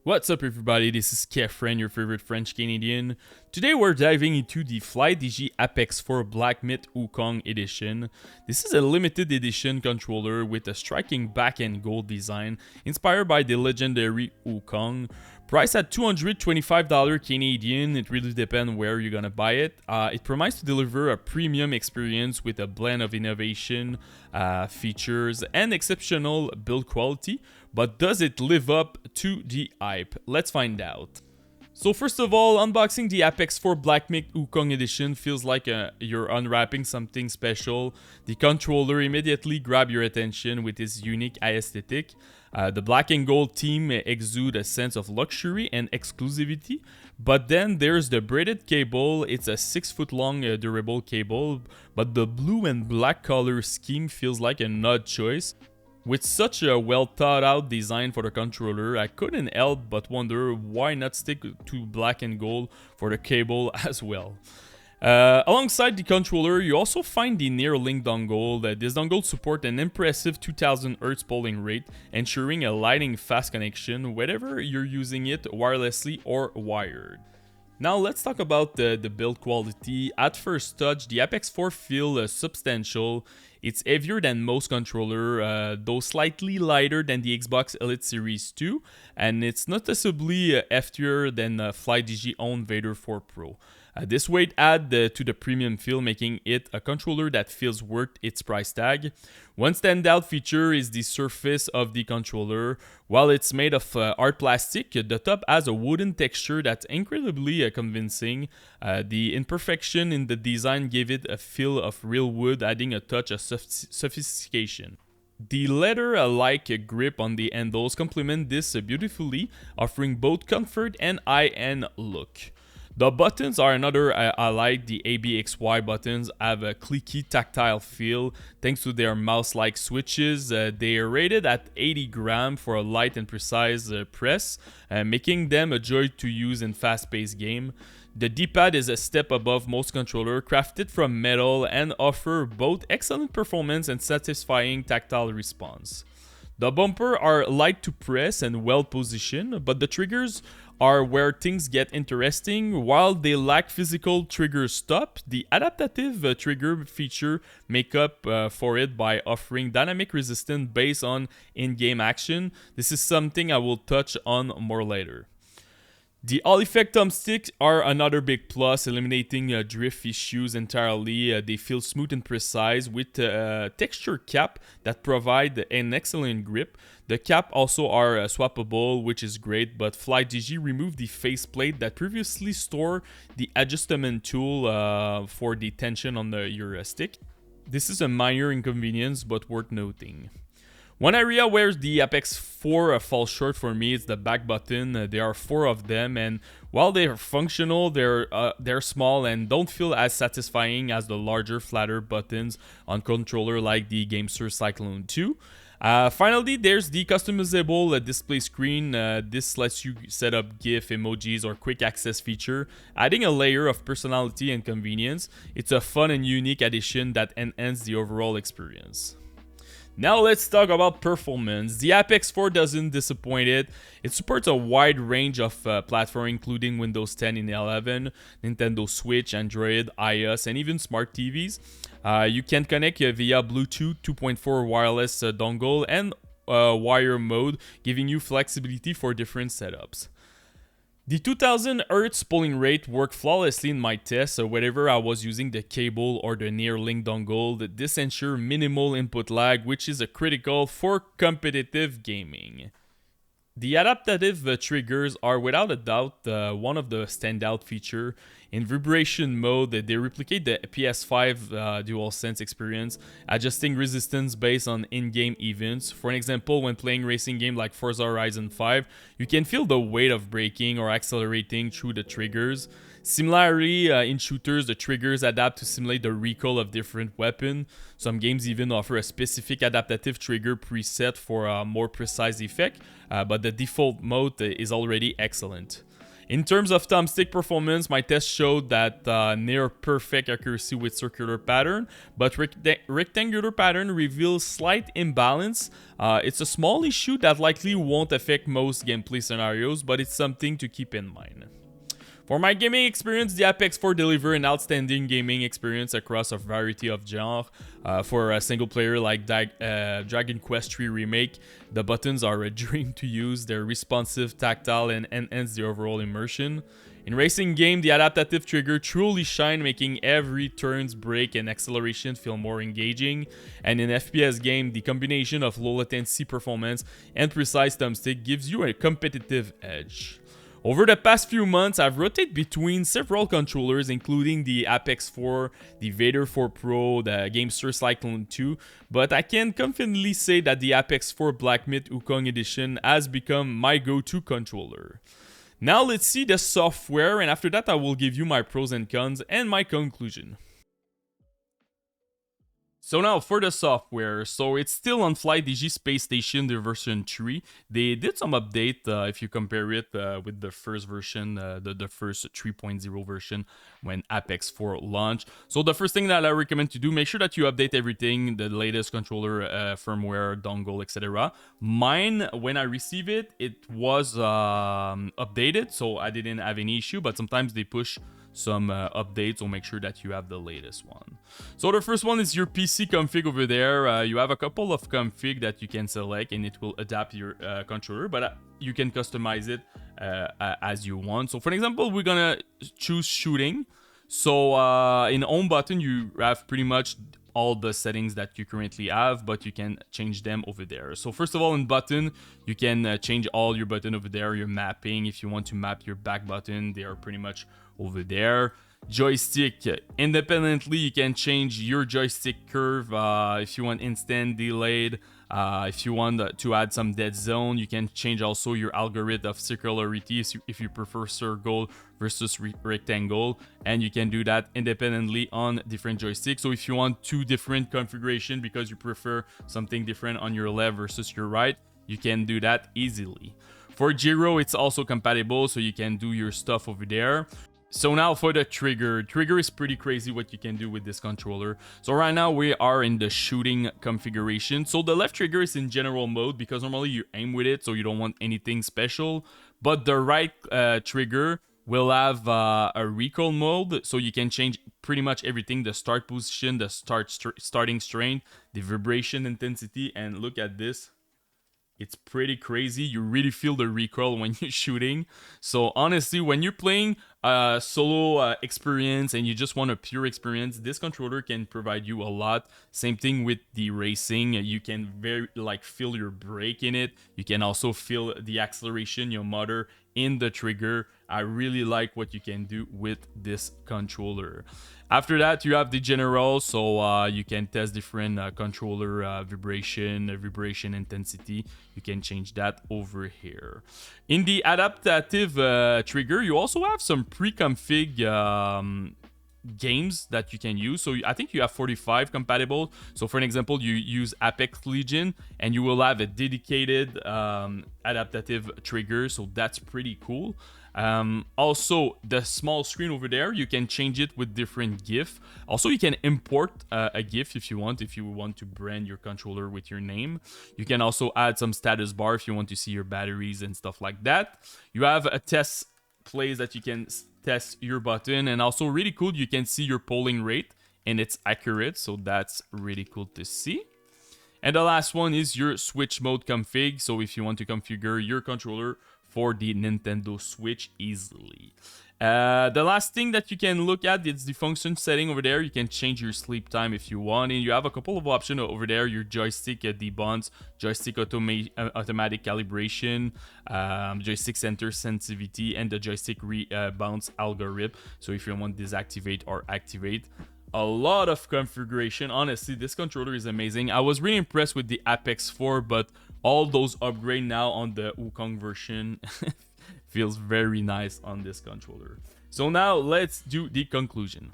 What's up everybody, this is Kefren, your favorite French Canadian. Today we're diving into the Flydigi APEX 4 Black Myth Wukong Edition. This is a limited edition controller with a striking back and gold design inspired by the legendary Wukong. Priced at $225 Canadian, it really depends where you're gonna buy it. It promises to deliver a premium experience with a blend of innovation, features, and exceptional build quality. But does it live up to the hype? Let's find out. So first of all, unboxing the APEX 4 Black Myth Wukong Edition feels like you're unwrapping something special. The controller immediately grabs your attention with its unique aesthetic. The black and gold theme exudes a sense of luxury and exclusivity. But then there's the braided cable. It's a 6-foot long durable cable, but the blue and black color scheme feels like an odd choice. With such a well thought out design for the controller, I couldn't help but wonder why not stick to black and gold for the cable as well. Alongside the controller, you also find the Near-Link dongle. This dongle supports an impressive 2000 Hz polling rate, ensuring a lightning fast connection whether you're using it wirelessly or wired. Now let's talk about the build quality. At first touch, the APEX 4 feels substantial. It's heavier than most controllers, though slightly lighter than the Xbox Elite Series 2, and it's noticeably heftier than Flydigi own Vader 4 Pro. This weight adds to the premium feel, making it a controller that feels worth its price tag. One standout feature is the surface of the controller. While it's made of hard plastic, the top has a wooden texture that's incredibly convincing. The imperfection in the design give it a feel of real wood, adding a touch of sophistication. The leather-like grip on the handles complement this beautifully, offering both comfort and high-end look. The buttons are another highlight. The ABXY buttons have a clicky tactile feel thanks to their mouse-like switches. They are rated at 80 grams for a light and precise press, making them a joy to use in fast-paced game. The D-pad is a step above most controllers, crafted from metal and offer both excellent performance and satisfying tactile response. The bumpers are light to press and well positioned, but the triggers are where things get interesting. While they lack physical trigger stop, the adaptative trigger feature make up for it by offering dynamic resistance based on in-game action. This is something I will touch on more later. The All Effect thumbsticks are another big plus, eliminating drift issues entirely. They feel smooth and precise with a texture cap that provide an excellent grip. The cap also are swappable, which is great, but Flydigi removed the faceplate that previously stored the adjustment tool for the tension on your stick. This is a minor inconvenience, but worth noting. One area where the APEX 4 falls short for me is the back button. There are 4 of them, and while they are functional, they're small and don't feel as satisfying as the larger, flatter buttons on controller like the Gamester Cyclone 2. Finally, there's the customizable display screen. This lets you set up GIF, emojis, or quick access feature, adding a layer of personality and convenience. It's a fun and unique addition that enhances the overall experience. Now let's talk about performance. The APEX 4 doesn't disappoint it. It supports a wide range of platforms including Windows 10 and 11, Nintendo Switch, Android, iOS, and even smart TVs. You can connect via Bluetooth 2.4 wireless dongle and wire mode, giving you flexibility for different setups. The 2000 Hz polling rate worked flawlessly in my test, so whether I was using the cable or the Near-Link dongle, this ensures minimal input lag, which is critical for competitive gaming. The adaptative triggers are without a doubt one of the standout features. In vibration mode, they replicate the PS5 DualSense experience, adjusting resistance based on in-game events. For an example, when playing racing games like Forza Horizon 5, you can feel the weight of braking or accelerating through the triggers. Similarly, in shooters, the triggers adapt to simulate the recoil of different weapons. Some games even offer a specific adaptative trigger preset for a more precise effect, but the default mode is already excellent. In terms of thumbstick performance, my test showed that near perfect accuracy with circular pattern, but rectangular pattern reveals slight imbalance. It's a small issue that likely won't affect most gameplay scenarios, but it's something to keep in mind. For my gaming experience, the Apex 4 delivers an outstanding gaming experience across a variety of genres. For a single player like Dragon Quest 3 Remake, the buttons are a dream to use. They're responsive, tactile, and enhance the overall immersion. In racing game, the Adaptative Trigger truly shine, making every turn's brake and acceleration feel more engaging. And in FPS game, the combination of low latency performance and precise thumbstick gives you a competitive edge. Over the past few months, I've rotated between several controllers, including the Apex 4, the Vader 4 Pro, the Gamester Cyclone 2, but I can confidently say that the Apex 4 Black Myth Wukong Edition has become my go-to controller. Now let's see the software, and after that I will give you my pros and cons and my conclusion. So now for the software, so it's still on Flydigi Space Station, the version 3. They did some update if you compare it with the first version, the first 3.0 version when Apex 4 launched. So the first thing that I recommend to do, make sure that you update everything, the latest controller, firmware, dongle, etc. Mine, when I received it, it was updated, so I didn't have any issue, but sometimes they push some updates, so make sure that you have the latest one. So the first one is your PC config over there. You have a couple of config that you can select and it will adapt your controller, but you can customize it as you want. So for example, we're gonna choose shooting. So in home button, you have pretty much all the settings that you currently have, but you can change them over there. So first of all, in button, you can change all your button over there, your mapping. If you want to map your back button, they are pretty much over there. Joystick, independently, you can change your joystick curve if you want instant, delayed. If you want to add some dead zone, you can change also your algorithm of circularity if you prefer circle versus rectangle, and you can do that independently on different joysticks. So if you want two different configuration because you prefer something different on your left versus your right, you can do that easily. For gyro, it's also compatible, so you can do your stuff over there. So now for the trigger. Trigger is pretty crazy what you can do with this controller. So right now we are in the shooting configuration. So the left trigger is in general mode because normally you aim with it, so you don't want anything special. But the right trigger will have a recoil mode, so you can change pretty much everything: the start position, the starting strength, the vibration intensity, and look at this. It's pretty crazy. You really feel the recoil when you're shooting. So honestly, when you're playing a solo experience and you just want a pure experience, this controller can provide you a lot. Same thing with the racing. You can feel your brake in it. You can also feel the acceleration, your motor in the trigger. I really like what you can do with this controller. After that, you have the general, so you can test different controller vibration intensity. You can change that over here. In the adaptative trigger, you also have some pre-config games that you can use. So I think you have 45 compatible. So for an example, you use Apex Legion and you will have a dedicated adaptative trigger. So that's pretty cool. Also, the small screen over there, you can change it with different GIF. Also, you can import a GIF if you want to brand your controller with your name. You can also add some status bar if you want to see your batteries and stuff like that. You have a test place that you can test your button, and also really cool, you can see your polling rate and it's accurate, so that's really cool to see. And the last one is your switch mode config. So if you want to configure your controller for the Nintendo Switch easily. The last thing that you can look at is the function setting over there. You can change your sleep time if you want, and you have a couple of options over there. Your joystick debunds, joystick automatic calibration, joystick center sensitivity, and the joystick bounce algorithm. So if you want to deactivate or activate, a lot of configuration. Honestly, this controller is amazing. I was really impressed with the Apex 4, but all those upgrades now on the Wukong version feels very nice on this controller. So now let's do the conclusion.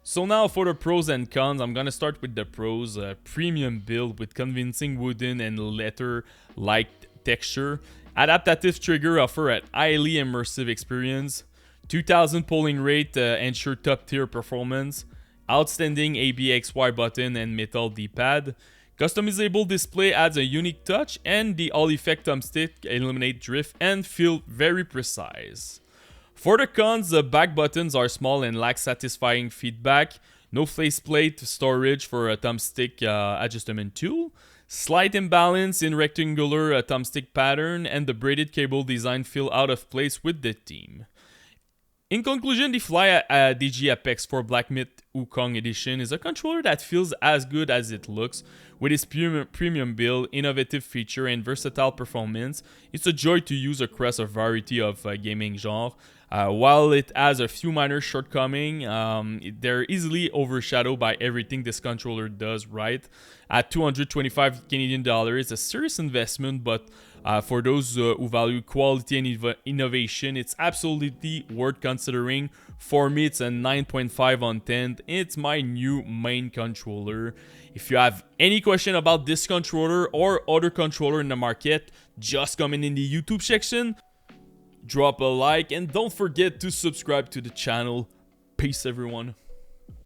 So now for the pros and cons, I'm gonna start with the pros. Premium build with convincing wooden and leather-like texture. Adaptative Trigger offer a highly immersive experience. 2000 polling rate ensure top tier performance. Outstanding ABXY button and metal D-pad. Customizable display adds a unique touch, and the all effect thumbstick eliminate drift and feel very precise. For the cons, the back buttons are small and lack satisfying feedback. No faceplate storage for a thumbstick adjustment tool. Slight imbalance in rectangular thumbstick pattern, and the braided cable design feel out of place with the theme. In conclusion, the Flydigi APEX for Black Myth Wukong Edition is a controller that feels as good as it looks. With its premium build, innovative feature, and versatile performance, it's a joy to use across a variety of gaming genres. While it has a few minor shortcomings, they're easily overshadowed by everything this controller does right. At 225 Canadian dollars, it's a serious investment, but for those who value quality and innovation, it's absolutely worth considering. For me, it's a 9.5 on 10. It's my new main controller. If you have any question about this controller or other controller in the market, just comment in the YouTube section. Drop a like and don't forget to subscribe to the channel. Peace, everyone.